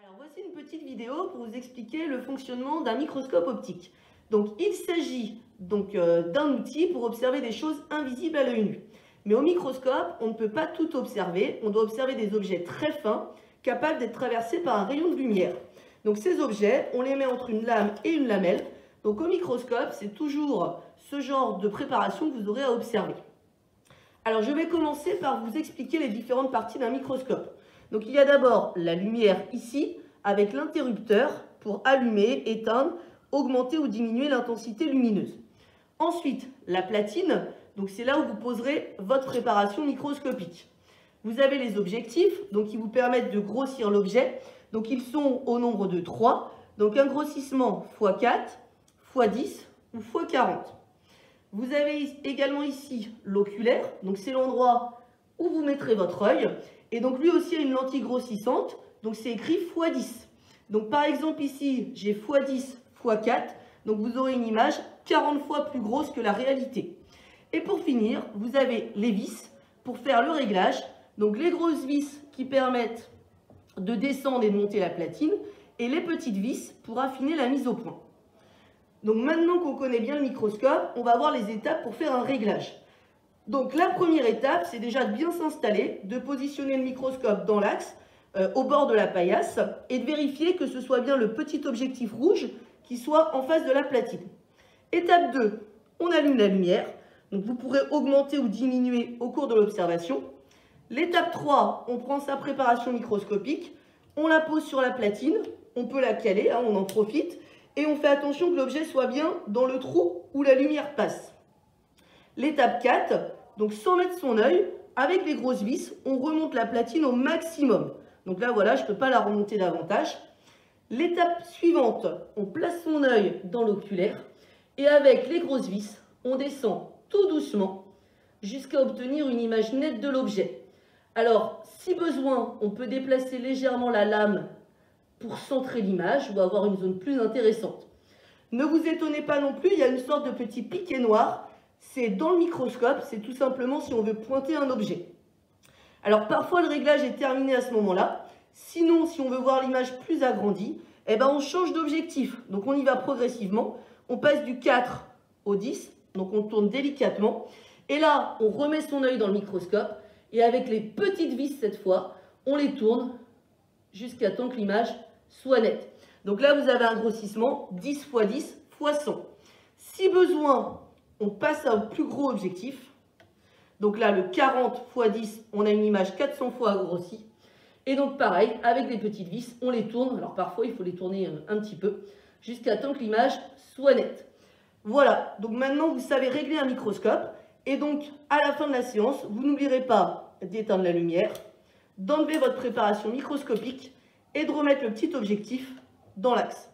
Alors voici une petite vidéo pour vous expliquer le fonctionnement d'un microscope optique. Donc il s'agit d'un outil pour observer des choses invisibles à l'œil nu. Mais au microscope, on ne peut pas tout observer, on doit observer des objets très fins, capables d'être traversés par un rayon de lumière. Donc ces objets, on les met entre une lame et une lamelle. Donc au microscope, c'est toujours ce genre de préparation que vous aurez à observer. Alors je vais commencer par vous expliquer les différentes parties d'un microscope. Donc il y a d'abord la lumière ici, avec l'interrupteur pour allumer, éteindre, augmenter ou diminuer l'intensité lumineuse. Ensuite, la platine, donc c'est là où vous poserez votre préparation microscopique. Vous avez les objectifs, donc qui vous permettent de grossir l'objet. Donc ils sont au nombre de 3, donc un grossissement x4, x10 ou x40. Vous avez également ici l'oculaire, donc c'est l'endroit où vous mettrez votre œil. Et donc lui aussi a une lentille grossissante, donc c'est écrit x10. Donc par exemple ici, j'ai x10, x4, donc vous aurez une image 40 fois plus grosse que la réalité. Et pour finir, vous avez les vis pour faire le réglage, donc les grosses vis qui permettent de descendre et de monter la platine, et les petites vis pour affiner la mise au point. Donc maintenant qu'on connaît bien le microscope, on va voir les étapes pour faire un réglage. Donc la première étape, c'est déjà de bien s'installer, de positionner le microscope dans l'axe, au bord de la paillasse, et de vérifier que ce soit bien le petit objectif rouge qui soit en face de la platine. Étape 2, on allume la lumière, donc vous pourrez augmenter ou diminuer au cours de l'observation. L'étape 3, on prend sa préparation microscopique, on la pose sur la platine, on peut la caler, on en profite, et on fait attention que l'objet soit bien dans le trou où la lumière passe. L'étape 4, donc sans mettre son œil, avec les grosses vis, on remonte la platine au maximum. Donc là, voilà, je ne peux pas la remonter davantage. L'étape suivante, on place son œil dans l'oculaire et avec les grosses vis, on descend tout doucement jusqu'à obtenir une image nette de l'objet. Alors, si besoin, on peut déplacer légèrement la lame pour centrer l'image ou avoir une zone plus intéressante. Ne vous étonnez pas non plus, il y a une sorte de petit piquet noir. C'est dans le microscope, c'est tout simplement si on veut pointer un objet. Alors parfois le réglage est terminé à ce moment-là. Sinon, si on veut voir l'image plus agrandie, on change d'objectif. Donc on y va progressivement. On passe du 4 au 10, donc on tourne délicatement. Et là, on remet son œil dans le microscope. Et avec les petites vis cette fois, on les tourne jusqu'à temps que l'image soit nette. Donc là, vous avez un grossissement 10 x 10 x 100. Si besoin, on passe à un plus gros objectif. Donc là, le 40 x 10, on a une image 400 fois grossie. Et donc pareil, avec des petites vis, on les tourne. Alors parfois, il faut les tourner un petit peu, jusqu'à temps que l'image soit nette. Voilà, donc maintenant, vous savez régler un microscope. Et donc, à la fin de la séance, vous n'oublierez pas d'éteindre la lumière, d'enlever votre préparation microscopique et de remettre le petit objectif dans l'axe.